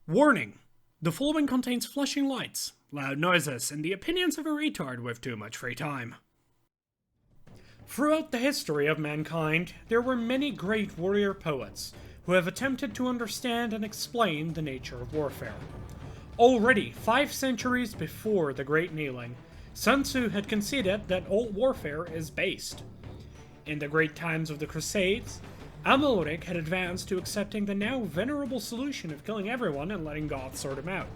Warning! The following contains flashing lights, loud noises, and the opinions of a retard with too much free time. Throughout the history of mankind, there were many great warrior poets who have attempted to understand and explain the nature of warfare. Already 5 centuries before the Great Kneeling, Sun Tzu had conceded that all warfare is based. In the great times of the Crusades, Amalric had advanced to accepting the now venerable solution of killing everyone and letting God sort him out.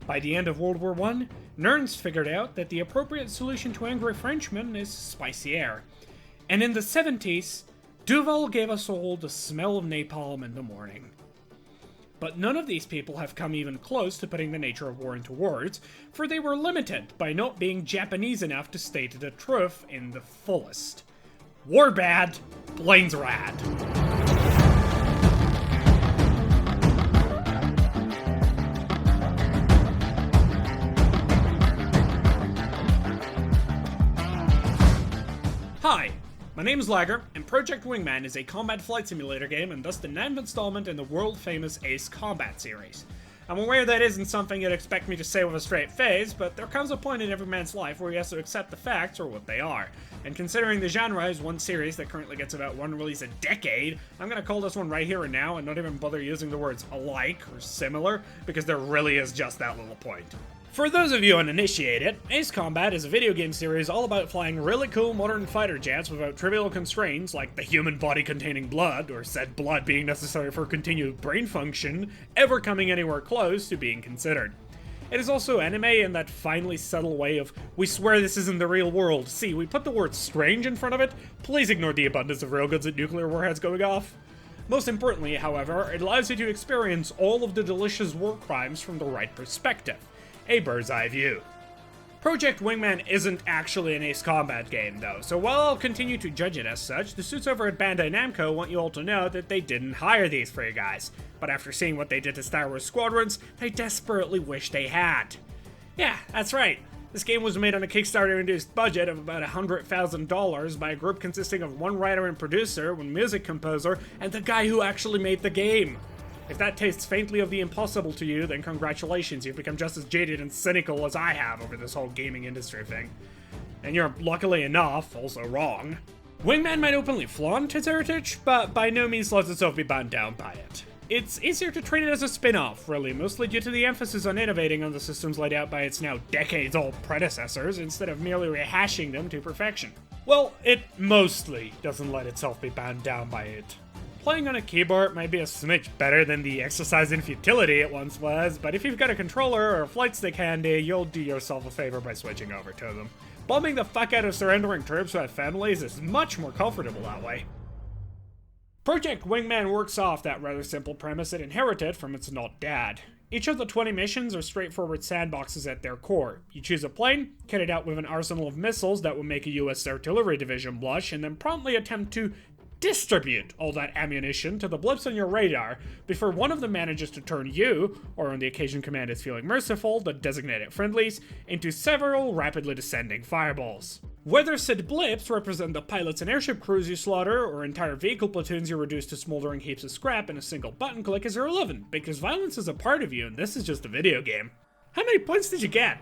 By the end of World War I, Nernst figured out that the appropriate solution to angry Frenchmen is spicy air. And in the 70s, Duval gave us all the smell of napalm in the morning. But none of these people have come even close to putting the nature of war into words, for they were limited by not being Japanese enough to state the truth in the fullest. War bad, planes rad. Hi, my name is Lager, and Project Wingman is a combat flight simulator game and thus the 9th installment in the world-famous Ace Combat series. I'm aware that isn't something you'd expect me to say with a straight face, but there comes a point in every man's life where he has to accept the facts for what they are. And considering the genre is one series that currently gets about one release a decade, I'm gonna call this one right here and now and not even bother using the words alike or similar, because there really is just that little point. For those of you uninitiated, Ace Combat is a video game series all about flying really cool modern fighter jets without trivial constraints like the human body containing blood, or said blood being necessary for continued brain function, ever coming anywhere close to being considered. It is also anime in that finely subtle way of, we swear this isn't the real world, see, we put the word strange in front of it, please ignore the abundance of railguns and nuclear warheads going off. Most importantly, however, it allows you to experience all of the delicious war crimes from the right perspective. A bird's eye view. Project Wingman isn't actually an Ace Combat game though, so while I'll continue to judge it as such, the suits over at Bandai Namco want you all to know that they didn't hire these 3 guys, but after seeing what they did to Star Wars Squadrons, they desperately wish they had. Yeah, that's right. This game was made on a Kickstarter-induced budget of about $100,000 by a group consisting of one writer and producer, one music composer, and the guy who actually made the game. If that tastes faintly of the impossible to you, then congratulations, you've become just as jaded and cynical as I have over this whole gaming industry thing. And you're, luckily enough, also wrong. Wingman might openly flaunt its heritage, but by no means lets itself be bound down by it. It's easier to treat it as a spin-off, really, mostly due to the emphasis on innovating on the systems laid out by its now decades-old predecessors, instead of merely rehashing them to perfection. Well, it mostly doesn't let itself be bound down by it. Playing on a keyboard might be a smidge better than the exercise in futility it once was, but if you've got a controller or a flight stick handy, you'll do yourself a favor by switching over to them. Bombing the fuck out of surrendering troops who have families is much more comfortable that way. Project Wingman works off that rather simple premise it inherited from its not dad. Each of the 20 missions are straightforward sandboxes at their core. You choose a plane, kit it out with an arsenal of missiles that will make a US artillery division blush, and then promptly attempt to distribute all that ammunition to the blips on your radar before one of them manages to turn you, or on the occasion command is feeling merciful, the designated friendlies, into several rapidly descending fireballs. Whether said blips represent the pilots and airship crews you slaughter, or entire vehicle platoons you reduce to smoldering heaps of scrap in a single button click is irrelevant, because violence is a part of you and this is just a video game. How many points did you get?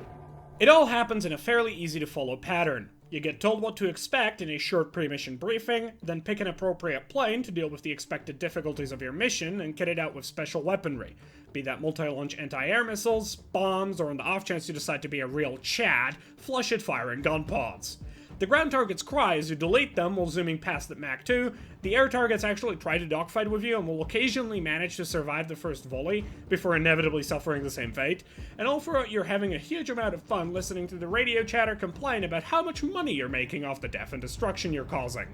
It all happens in a fairly easy to follow pattern. You get told what to expect in a short pre-mission briefing, then pick an appropriate plane to deal with the expected difficulties of your mission and kit it out with special weaponry, be that multi-launch anti-air missiles, bombs, or on the off chance you decide to be a real Chad, flush it firing gun pods. The ground targets cry as you delete them while zooming past at Mach 2, the air targets actually try to dogfight with you and will occasionally manage to survive the first volley before inevitably suffering the same fate, and all throughout you're having a huge amount of fun listening to the radio chatter complain about how much money you're making off the death and destruction you're causing.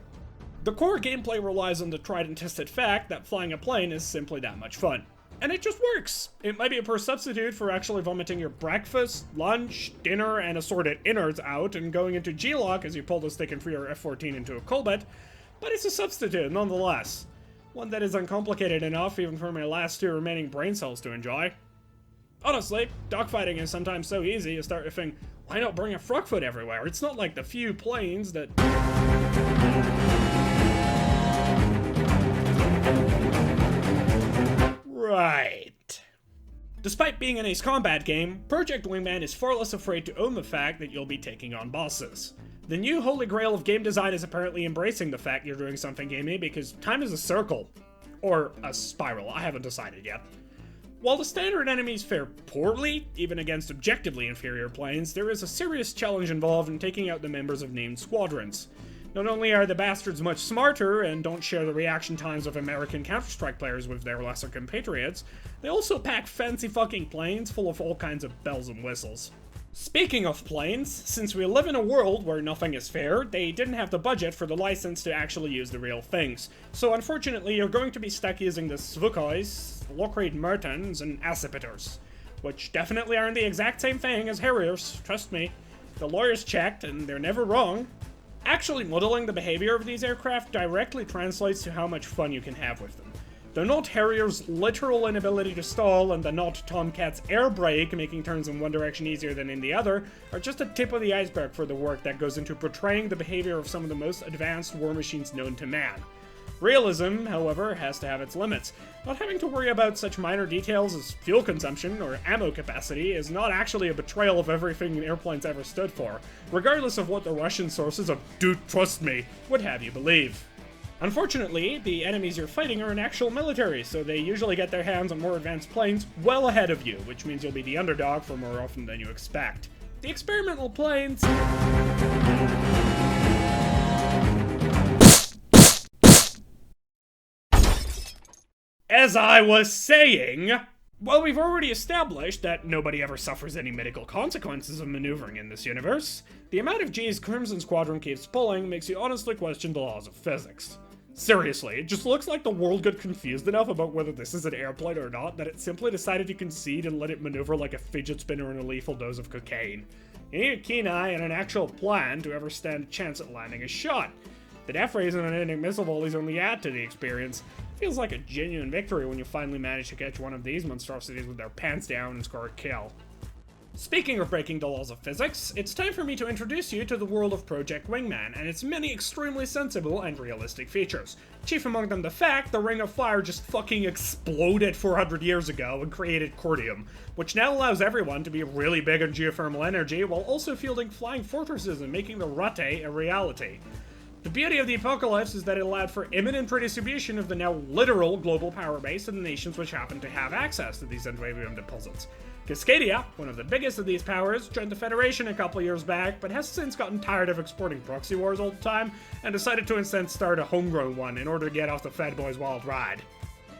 The core gameplay relies on the tried and tested fact that flying a plane is simply that much fun. And it just works. It might be a poor substitute for actually vomiting your breakfast, lunch, dinner, and assorted innards out and going into G-lock as you pull the stick and free your F-14 into a culbit, but it's a substitute nonetheless. One that is uncomplicated enough even for my last 2 remaining brain cells to enjoy. Honestly, dogfighting is sometimes so easy you start to think, why not bring a frog foot everywhere? It's not like the few planes that... Right. Despite being an Ace Combat game, Project Wingman is far less afraid to own the fact that you'll be taking on bosses. The new holy grail of game design is apparently embracing the fact you're doing something gamey because time is a circle. Or a spiral, I haven't decided yet. While the standard enemies fare poorly, even against objectively inferior planes, there is a serious challenge involved in taking out the members of named squadrons. Not only are the bastards much smarter and don't share the reaction times of American Counter-Strike players with their lesser compatriots, they also pack fancy fucking planes full of all kinds of bells and whistles. Speaking of planes, since we live in a world where nothing is fair, they didn't have the budget for the license to actually use the real things. So unfortunately, you're going to be stuck using the Svukhois, Lockheed Martins, and Accipiters, which definitely aren't the exact same thing as Harriers, trust me. The lawyers checked, and they're never wrong. Actually modeling the behavior of these aircraft directly translates to how much fun you can have with them. The not Harrier's literal inability to stall and the not Tomcat's air brake making turns in one direction easier than in the other are just a tip of the iceberg for the work that goes into portraying the behavior of some of the most advanced war machines known to man. Realism, however, has to have its limits. Not having to worry about such minor details as fuel consumption or ammo capacity is not actually a betrayal of everything airplanes ever stood for, regardless of what the Russian sources of "dude, trust me" would have you believe. Unfortunately, the enemies you're fighting are an actual military, so they usually get their hands on more advanced planes well ahead of you, which means you'll be the underdog for more often than you expect. The experimental planes... As I was saying, well, we've already established that nobody ever suffers any medical consequences of maneuvering in this universe. The amount of G's Crimson Squadron keeps pulling makes you honestly question the laws of physics. Seriously, it just looks like the world got confused enough about whether this is an airplane or not that it simply decided to concede and let it maneuver like a fidget spinner in a lethal dose of cocaine. You need a keen eye and an actual plan to ever stand a chance at landing a shot. The death rays and unending missile volleys only add to the experience. Feels like a genuine victory when you finally manage to catch one of these monstrosities with their pants down and score a kill. Speaking of breaking the laws of physics, it's time for me to introduce you to the world of Project Wingman and its many extremely sensible and realistic features. Chief among them the fact the Ring of Fire just fucking exploded 400 years ago and created Cordium, which now allows everyone to be really big on geothermal energy while also fielding flying fortresses and making the Rate a reality. The beauty of the apocalypse is that it allowed for imminent redistribution of the now literal global power base to the nations which happen to have access to these Endwavium deposits. Cascadia, one of the biggest of these powers, joined the Federation a couple years back, but has since gotten tired of exporting proxy wars all the time, and decided to instead start a homegrown one in order to get off the Fed Boys' wild ride.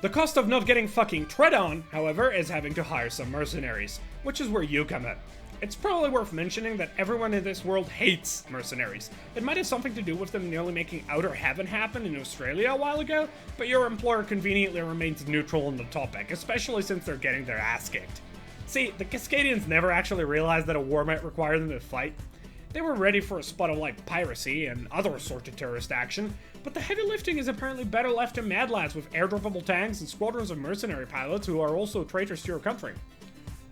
The cost of not getting fucking tread on, however, is having to hire some mercenaries, which is where you come in. It's probably worth mentioning that everyone in this world hates mercenaries. It might have something to do with them nearly making Outer Heaven happen in Australia a while ago, but your employer conveniently remains neutral on the topic, especially since they're getting their ass kicked. See, the Cascadians never actually realized that a war might require them to fight. They were ready for a spot of like piracy and other assorted terrorist action, but the heavy lifting is apparently better left to mad lads with airdroppable tanks and squadrons of mercenary pilots who are also traitors to your country.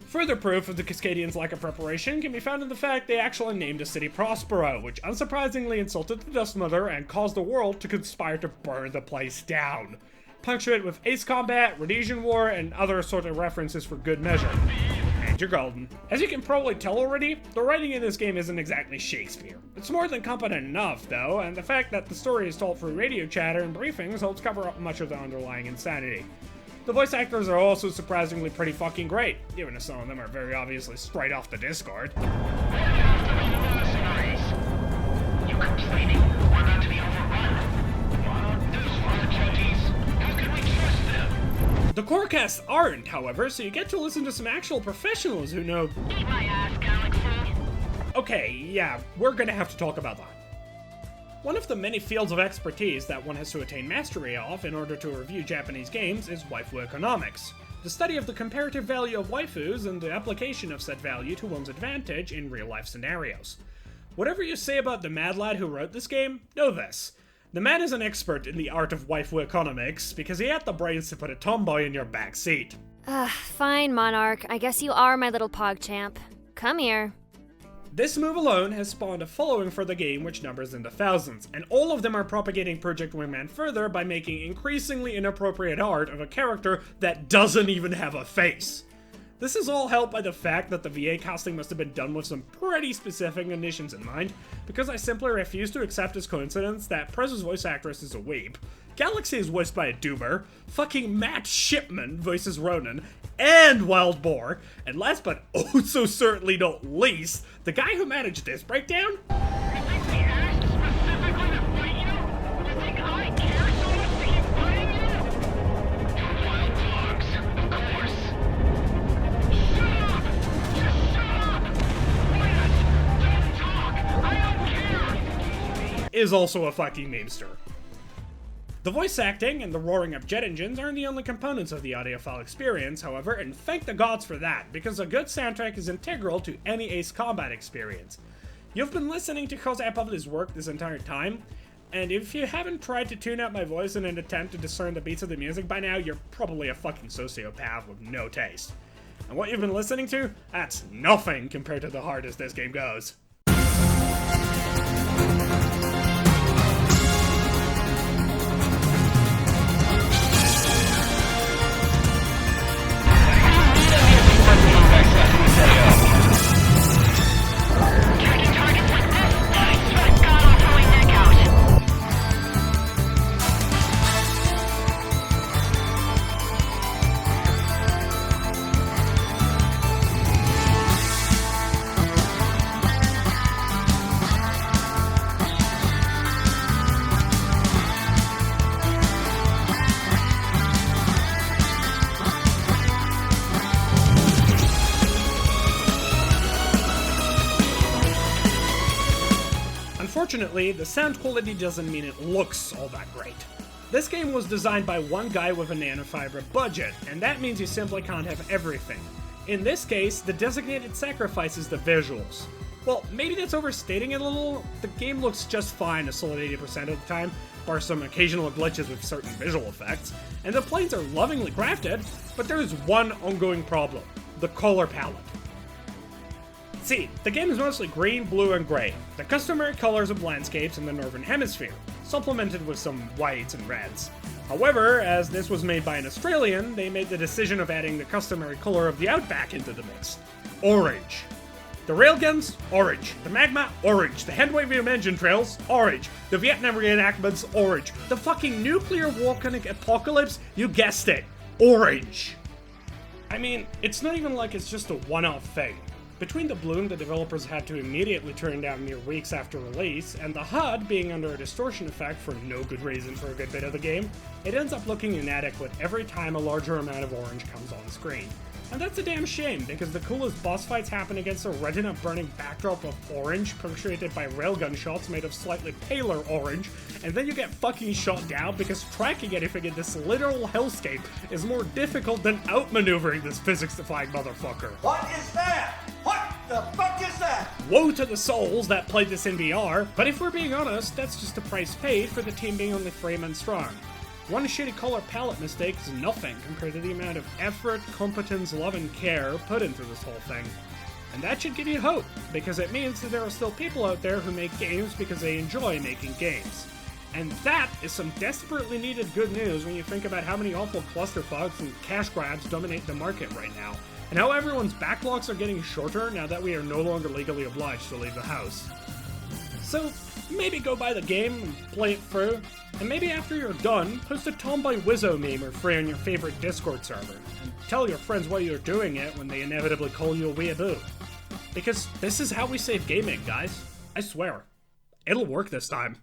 Further proof of the Cascadians' lack of preparation can be found in the fact they actually named a city Prospero, which unsurprisingly insulted the Dust Mother and caused the world to conspire to burn the place down. Punctuate with Ace Combat, Rhodesian War, and other assorted references for good measure. And you're golden. As you can probably tell already, the writing in this game isn't exactly Shakespeare. It's more than competent enough, though, and the fact that the story is told through radio chatter and briefings helps cover up much of the underlying insanity. The voice actors are also surprisingly pretty fucking great, even if some of them are very obviously straight off the Discord. You complaining we're about to be overrun? Those Rocketties, how can we trust them? The core casts aren't, however, so you get to listen to some actual professionals who know... Eat my ass, Galaxy. Okay, yeah, we're gonna have to talk about that. One of the many fields of expertise that one has to attain mastery of in order to review Japanese games is waifu economics, the study of the comparative value of waifus and the application of said value to one's advantage in real-life scenarios. Whatever you say about the mad lad who wrote this game, know this. The man is an expert in the art of waifu economics because he had the brains to put a tomboy in your back seat. Fine, Monarch. I guess you are my little PogChamp. Come here. This move alone has spawned a following for the game which numbers in the thousands, and all of them are propagating Project Wingman further by making increasingly inappropriate art of a character that doesn't even have a face. This is all helped by the fact that the VA casting must have been done with some pretty specific conditions in mind, because I simply refuse to accept as coincidence that Prez's voice actress is a weeb, Galaxy is voiced by a doomer, fucking Matt Shipman voices Ronan, and Wild Boar, and last but oh so certainly not least, the guy who managed this breakdown? You think we asked specifically to fight you? You think I care so much to keep fighting you? You're wild dogs, of course. Shut up! Just shut up! Quiet! Don't talk! I don't care! Is also a fucking memester. The voice acting and the roaring of jet engines aren't the only components of the audiophile experience, however, and thank the gods for that, because a good soundtrack is integral to any Ace Combat experience. You've been listening to Jose Pablo's work this entire time, and if you haven't tried to tune out my voice in an attempt to discern the beats of the music by now, you're probably a fucking sociopath with no taste. And what you've been listening to? That's nothing compared to the hardest this game goes. Unfortunately, the sound quality doesn't mean it looks all that great. This game was designed by one guy with a nanofiber budget, and that means you simply can't have everything. In this case, the designated sacrifice is the visuals. Well, maybe that's overstating it a little. The game looks just fine a solid 80% of the time, bar some occasional glitches with certain visual effects, and the planes are lovingly crafted, but there is one ongoing problem: the color palette. See, the game is mostly green, blue, and gray, the customary colors of landscapes in the Northern Hemisphere, supplemented with some whites and reds. However, as this was made by an Australian, they made the decision of adding the customary color of the Outback into the mix: orange. The railguns? Orange. The magma? Orange. The hand-waving engine trails? Orange. The Vietnam reenactments? Orange. The fucking nuclear volcanic apocalypse? You guessed it. Orange. I mean, it's not even like it's just a one-off thing. Between the bloom the developers had to immediately turn down mere weeks after release, and the HUD being under a distortion effect for no good reason for a good bit of the game, it ends up looking inadequate every time a larger amount of orange comes on screen. And that's a damn shame, because the coolest boss fights happen against a retina-burning backdrop of orange, punctuated by railgun shots made of slightly paler orange, and then you get fucking shot down because tracking anything in this literal hellscape is more difficult than outmaneuvering this physics-defying motherfucker. What is that? What the fuck is that? Woe to the souls that played this in VR, but if we're being honest, that's just the price paid for the team being only 3 men strong. One shitty color palette mistake is nothing compared to the amount of effort, competence, love, and care put into this whole thing. And that should give you hope, because it means that there are still people out there who make games because they enjoy making games. And that is some desperately needed good news when you think about how many awful clusterfucks and cash grabs dominate the market right now, and how everyone's backlogs are getting shorter now that we are no longer legally obliged to leave the house. So, maybe go buy the game and play it through, and maybe after you're done, post a Tomboy Wizzo meme or free on your favorite Discord server, and tell your friends why you're doing it when they inevitably call you a weeaboo. Because this is how we save gaming, guys. I swear. It'll work this time.